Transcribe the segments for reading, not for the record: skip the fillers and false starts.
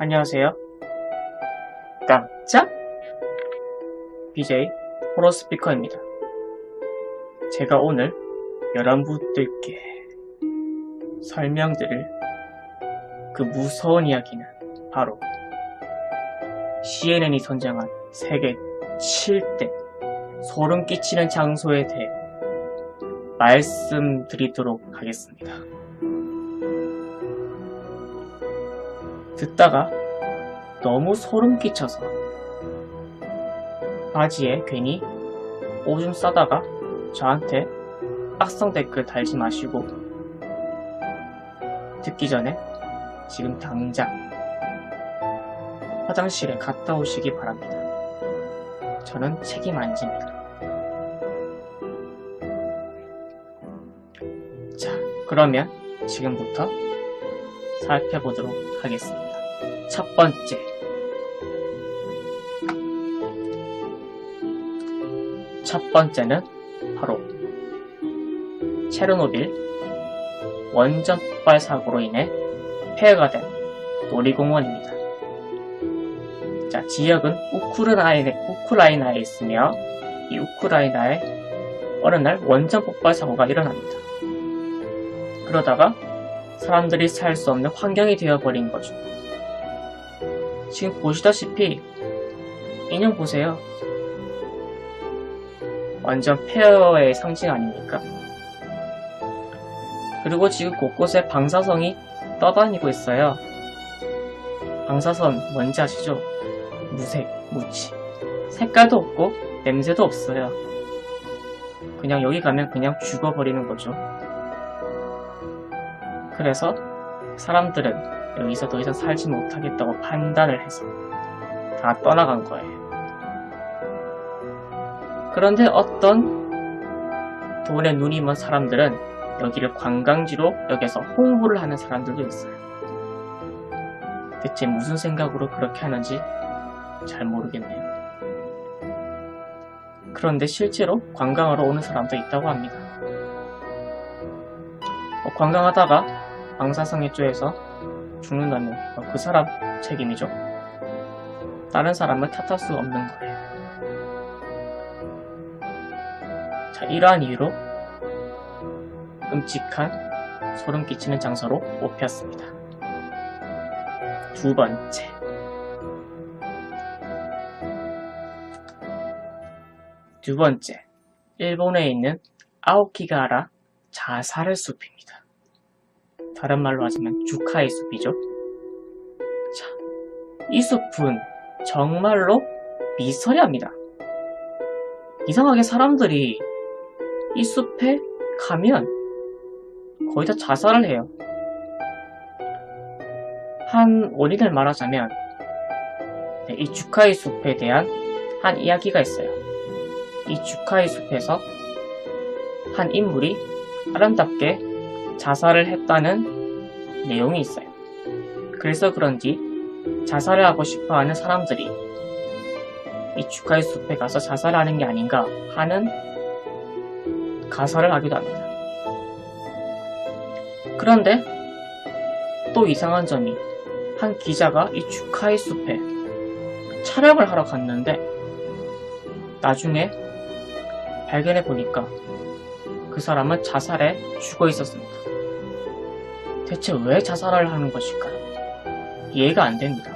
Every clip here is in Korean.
안녕하세요. 깜짝 BJ 호러 스피커입니다. 제가 오늘 여러분들께 설명드릴 그 무서운 이야기는 바로 CNN이 선정한 세계 7대 소름 끼치는 장소에 대해 말씀드리도록 하겠습니다. 듣다가 너무 소름 끼쳐서 바지에 괜히 오줌 싸다가 저한테 악성 댓글 달지 마시고 듣기 전에 지금 당장 화장실에 갔다 오시기 바랍니다. 저는 책임 안 집니다. 자, 그러면 지금부터 살펴보도록 하겠습니다. 첫 번째, 첫 번째는 바로 체르노빌 원전 폭발 사고로 인해 폐허가 된 놀이공원입니다. 자, 지역은 우크라이나에 있으며 이 우크라이나에 어느 날 원전 폭발 사고가 일어납니다. 그러다가 사람들이 살 수 없는 환경이 되어버린 거죠. 지금 보시다시피 인형 보세요. 완전 폐허의 상징 아닙니까? 그리고 지금 곳곳에 방사선이 떠다니고 있어요. 방사선 뭔지 아시죠? 무색, 무치. 색깔도 없고 냄새도 없어요. 그냥 여기 가면 그냥 죽어버리는 거죠. 그래서 사람들은 여기서 더 이상 살지 못하겠다고 판단을 해서 다 떠나간 거예요. 그런데 어떤 돈에 눈이 먼 사람들은 여기를 관광지로 여기서 홍보를 하는 사람들도 있어요. 대체 무슨 생각으로 그렇게 하는지 잘 모르겠네요. 그런데 실제로 관광하러 오는 사람도 있다고 합니다. 관광하다가 방사성에 쪼여서 죽는다면 그 사람 책임이죠. 다른 사람을 탓할 수 없는 거예요. 자, 이러한 이유로 끔찍한 소름 끼치는 장소로 뽑혔습니다. 두 번째, 일본에 있는 아오키가하라 자살의 숲입니다. 다른 말로 하자면 주카이 숲이죠. 자, 이 숲은 정말로 미스터리합니다. 이상하게 사람들이 이 숲에 가면 거의 다 자살을 해요. 한 원인을 말하자면 이 주카이 숲에 대한 한 이야기가 있어요. 이 주카이 숲에서 한 인물이 아름답게 자살을 했다는 내용이 있어요. 그래서 그런지 자살을 하고 싶어하는 사람들이 이 주카이 숲에 가서 자살하는 게 아닌가 하는 가설을 하기도 합니다. 그런데 또 이상한 점이 한 기자가 이 주카이 숲에 촬영을 하러 갔는데 나중에 발견해 보니까 그 사람은 자살에 죽어 있었습니다. 대체 왜 자살을 하는 것일까요? 이해가 안 됩니다.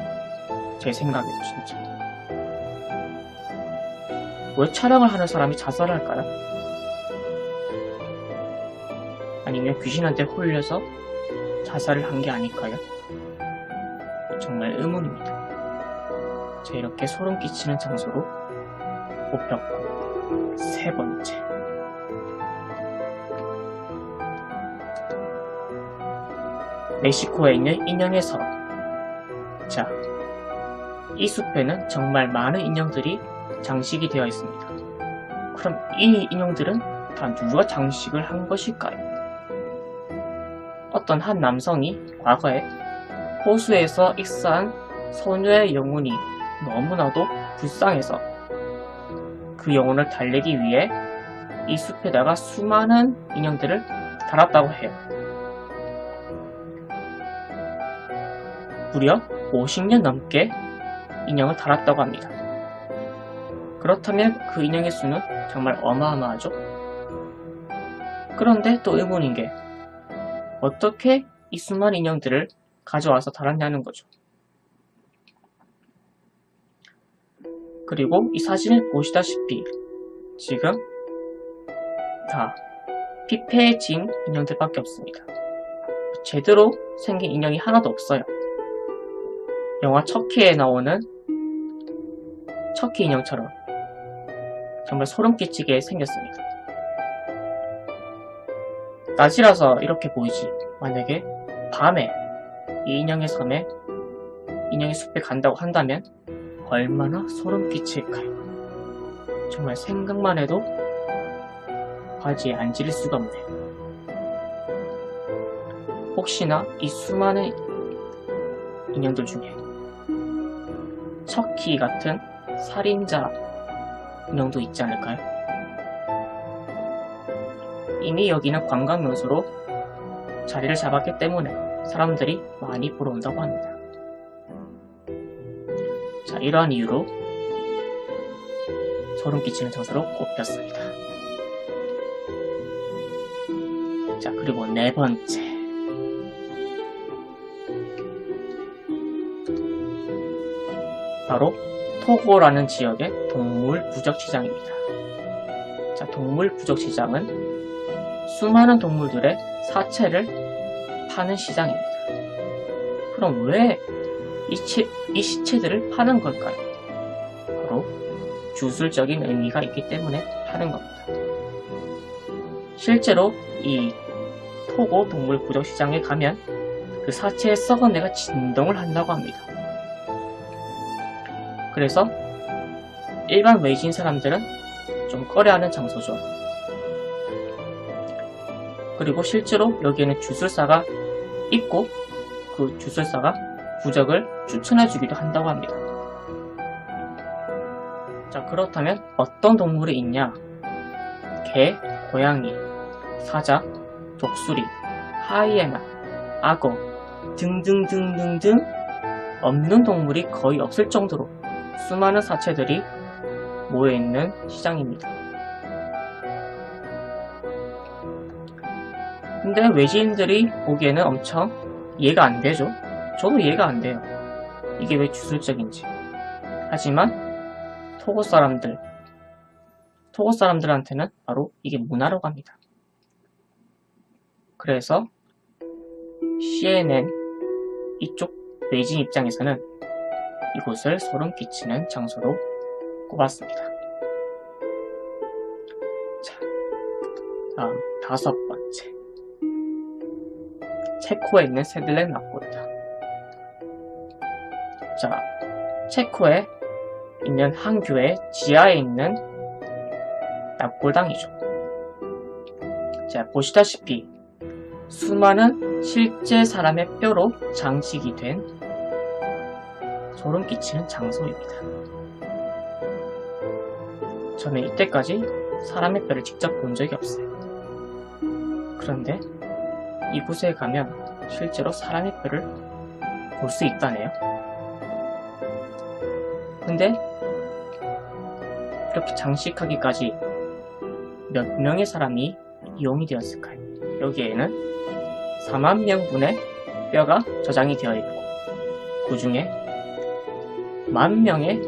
제 생각에도 진짜. 왜 촬영을 하는 사람이 자살을 할까요? 아니면 귀신한테 홀려서 자살을 한 게 아닐까요? 정말 의문입니다. 자, 이렇게 소름 끼치는 장소로 뽑혔고, 세 번째, 멕시코에 있는 인형의 섬. 자, 이 숲에는 정말 많은 인형들이 장식이 되어 있습니다. 그럼 이 인형들은 다 누가 장식을 한 것일까요? 어떤 한 남성이 과거에 호수에서 익사한 소녀의 영혼이 너무나도 불쌍해서 그 영혼을 달래기 위해 이 숲에다가 수많은 인형들을 달았다고 해요. 무려 50년 넘게 인형을 달았다고 합니다. 그렇다면 그 인형의 수는 정말 어마어마하죠? 그런데 또 의문인 게 어떻게 이 수많은 인형들을 가져와서 달았냐는 거죠. 그리고 이 사진을 보시다시피 지금 다 피폐해진 인형들밖에 없습니다. 제대로 생긴 인형이 하나도 없어요. 영화 척키에 나오는 척키 인형처럼 정말 소름 끼치게 생겼습니다. 낮이라서 이렇게 보이지 만약에 밤에 이 인형의 섬에 인형의 숲에 간다고 한다면 얼마나 소름 끼칠까요? 정말 생각만 해도 바지에 앉을 수가 없네요. 혹시나 이 수많은 인형들 중에 척키 같은 살인자 인형도 있지 않을까요? 이미 여기는 관광 명소로 자리를 잡았기 때문에 사람들이 많이 보러 온다고 합니다. 자, 이러한 이유로 소름 끼치는 장소로 꼽혔습니다. 자, 그리고 네 번째. 바로 토고라는 지역의 동물 부적시장입니다. 자, 동물 부적시장은 수많은 동물들의 사체를 파는 시장입니다. 그럼 왜 이 시체들을 파는 걸까요? 바로 주술적인 의미가 있기 때문에 파는 겁니다. 실제로 이 토고 동물 부적시장에 가면 그 사체의 썩은 내가 진동을 한다고 합니다. 그래서 일반 외지인 사람들은 좀 꺼려하는 장소죠. 그리고 실제로 여기에는 주술사가 있고 그 주술사가 부적을 추천해주기도 한다고 합니다. 자, 그렇다면 어떤 동물이 있냐? 개, 고양이, 사자, 독수리, 하이에나, 악어 등등등등등 없는 동물이 거의 없을 정도로 수많은 사체들이 모여있는 시장입니다. 근데 외지인들이 보기에는 엄청 이해가 안 되죠. 저도 이해가 안 돼요. 이게 왜 주술적인지. 하지만 토고 사람들한테는 바로 이게 문화라고 합니다. 그래서 CNN 이쪽 외지인 입장에서는 이곳을 소름 끼치는 장소로 꼽았습니다. 자, 다음 5번째. 체코에 있는 세들렌 납골당. 자, 체코에 있는 한 교회 지하에 있는 납골당이죠. 자, 보시다시피 수많은 실제 사람의 뼈로 장식이 된 소름 끼치는 장소입니다. 저는 이때까지 사람의 뼈를 직접 본 적이 없어요. 그런데 이곳에 가면 실제로 사람의 뼈를 볼 수 있다네요. 근데 이렇게 장식하기까지 몇 명의 사람이 이용이 되었을까요? 여기에는 4만 명분의 뼈가 저장이 되어 있고 그 중에 10,000명의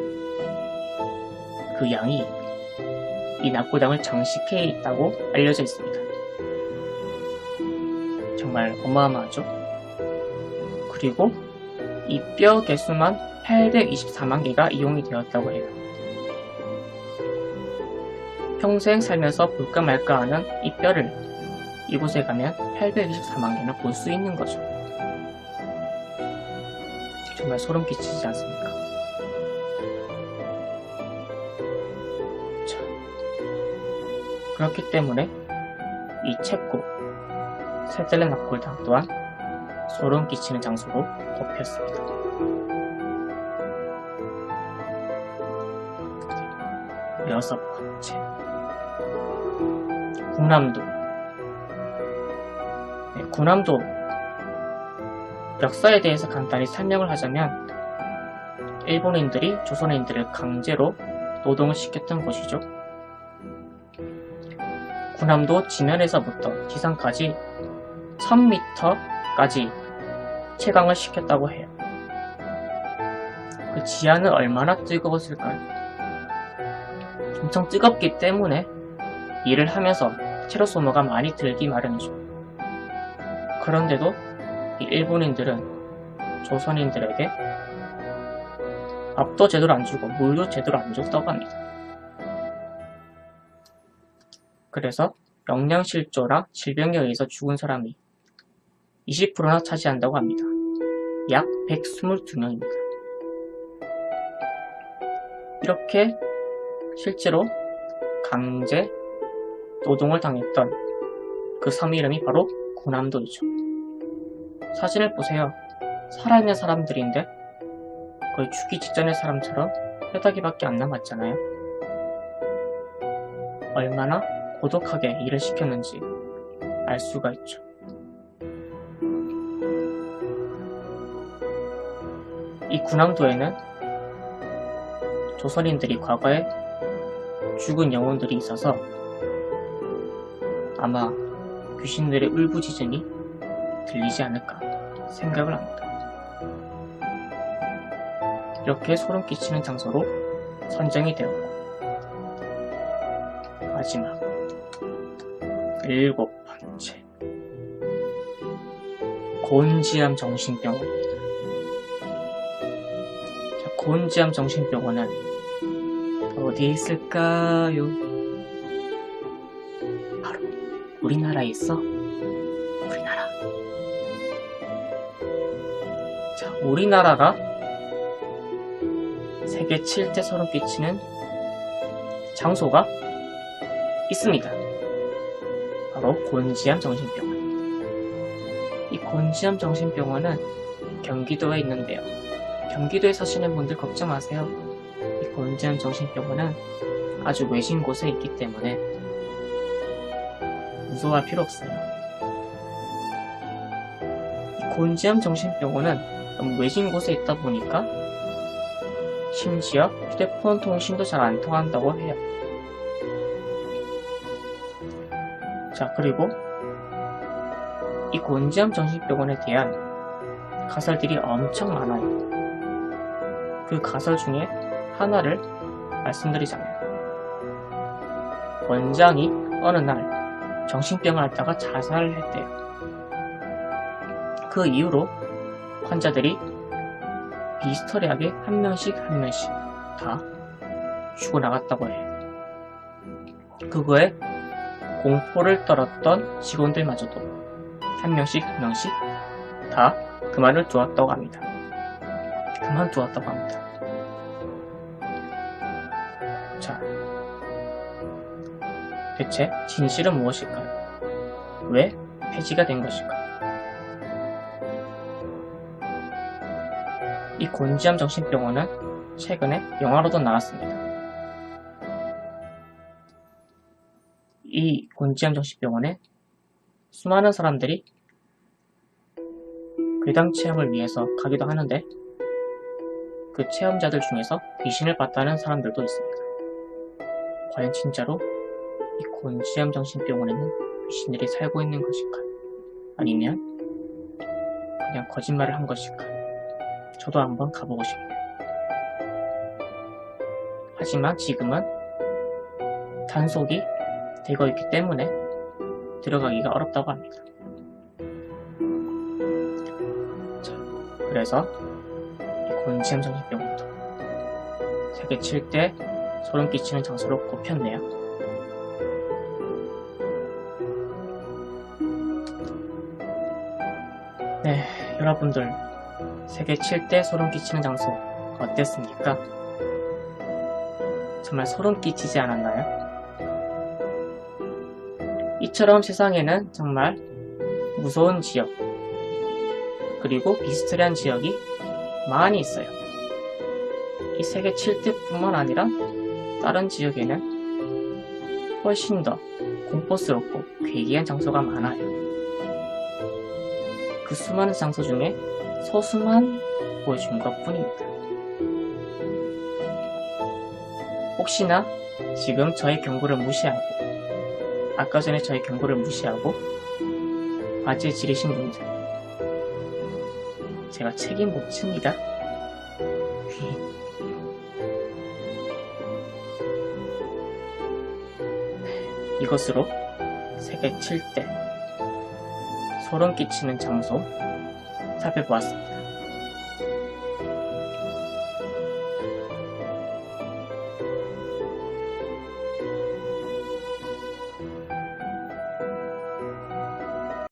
그 양이 이 납골당을 장식해 있다고 알려져 있습니다. 정말 어마어마하죠? 그리고 이 뼈 개수만 824만 개가 이용이 되었다고 해요. 평생 살면서 볼까 말까 하는 이 뼈를 이곳에 가면 824만 개나 볼 수 있는 거죠. 정말 소름 끼치지 않습니까? 자, 그렇기 때문에 이 체코 세들렌 납골당 또한 소름 끼치는 장소로 꼽혔습니다. 6번째. 군함도. 네, 군함도 역사에 대해서 간단히 설명을 하자면 일본인들이 조선인들을 강제로 노동을 시켰던 곳이죠. 군함도 지면에서부터 지상까지 1000m까지 채광을 시켰다고 해요. 그 지하는 얼마나 뜨거웠을까요? 엄청 뜨겁기 때문에 일을 하면서 체력 소모가 많이 들기 마련이죠. 그런데도 이 일본인들은 조선인들에게 밥도 제대로 안 주고 물도 제대로 안 줬다고 합니다. 그래서 영양실조나 질병에 의해서 죽은 사람이 20%나 차지한다고 합니다. 약 122명입니다. 이렇게 실제로 강제 노동을 당했던 그 섬 이름이 바로 군함도이죠. 사진을 보세요. 살아있는 사람들인데 거의 죽기 직전의 사람처럼 뼈다귀밖에 안 남았잖아요. 얼마나 고독하게 일을 시켰는지 알 수가 있죠. 이 군함도에는 조선인들이 과거에 죽은 영혼들이 있어서 아마 귀신들의 울부짖음이 들리지 않을까 생각을 합니다. 이렇게 소름 끼치는 장소로 선정이 되었고, 마지막 7번째 곤지암 정신병원입니다. 자, 곤지암 정신병원은 어디에 있을까요? 바로 우리나라에 있어. 우리나라. 자, 우리나라가 세계 7대 소름 끼치는 장소가 있습니다. 바로 곤지암 정신병원입니다. 이 곤지암 정신병원은 경기도에 있는데요. 경기도에 사시는 분들 걱정 마세요. 이 곤지암 정신병원은 아주 외진 곳에 있기 때문에 무서워할 필요 없어요. 이 곤지암 정신병원은 너무 외진 곳에 있다 보니까 심지어 휴대폰 통신도 잘 안 통한다고 해요. 자, 그리고 이 곤지암 정신병원에 대한 가설들이 엄청 많아요. 그 가설 중에 하나를 말씀드리자면, 원장이 어느 날 정신병을 앓다가 자살을 했대요. 그 이후로 환자들이 비스터리하게 한 명씩 다 죽어나갔다고 해요. 그거에 공포를 떨었던 직원들마저도 한 명씩 다 그만두었다고 합니다. 자, 대체 진실은 무엇일까요? 왜 폐지가 된 것일까요? 이 곤지암 정신병원은 최근에 영화로도 나왔습니다. 이 곤지암 정신병원에 수많은 사람들이 괴담 체험을 위해서 가기도 하는데, 그 체험자들 중에서 귀신을 봤다는 사람들도 있습니다. 과연 진짜로 이 곤지암 정신병원에는 귀신들이 살고 있는 것일까? 아니면 그냥 거짓말을 한 것일까? 저도 한번 가보고 싶네요. 하지만 지금은 단속이 되어 있기 때문에 들어가기가 어렵다고 합니다. 자, 그래서 이 곤지암 정신병원도 세계 7대 소름 끼치는 장소로 꼽혔네요. 네, 여러분들 세계 7대 소름 끼치는 장소 어땠습니까? 정말 소름 끼치지 않았나요? 이처럼 세상에는 정말 무서운 지역, 그리고 미스터리한 지역이 많이 있어요. 이 세계 7대뿐만 아니라 다른 지역에는 훨씬 더 공포스럽고 괴이한 장소가 많아요. 그 수많은 장소 중에 서수만 보여준 것 뿐입니다. 혹시나 지금 저의 경고를 무시하고 아까 전에 저의 경고를 무시하고 바지에 지르신 분들 제가 책임 못 집니다. 이것으로 세계 7대 소름 끼치는 장소 살펴보았습니다.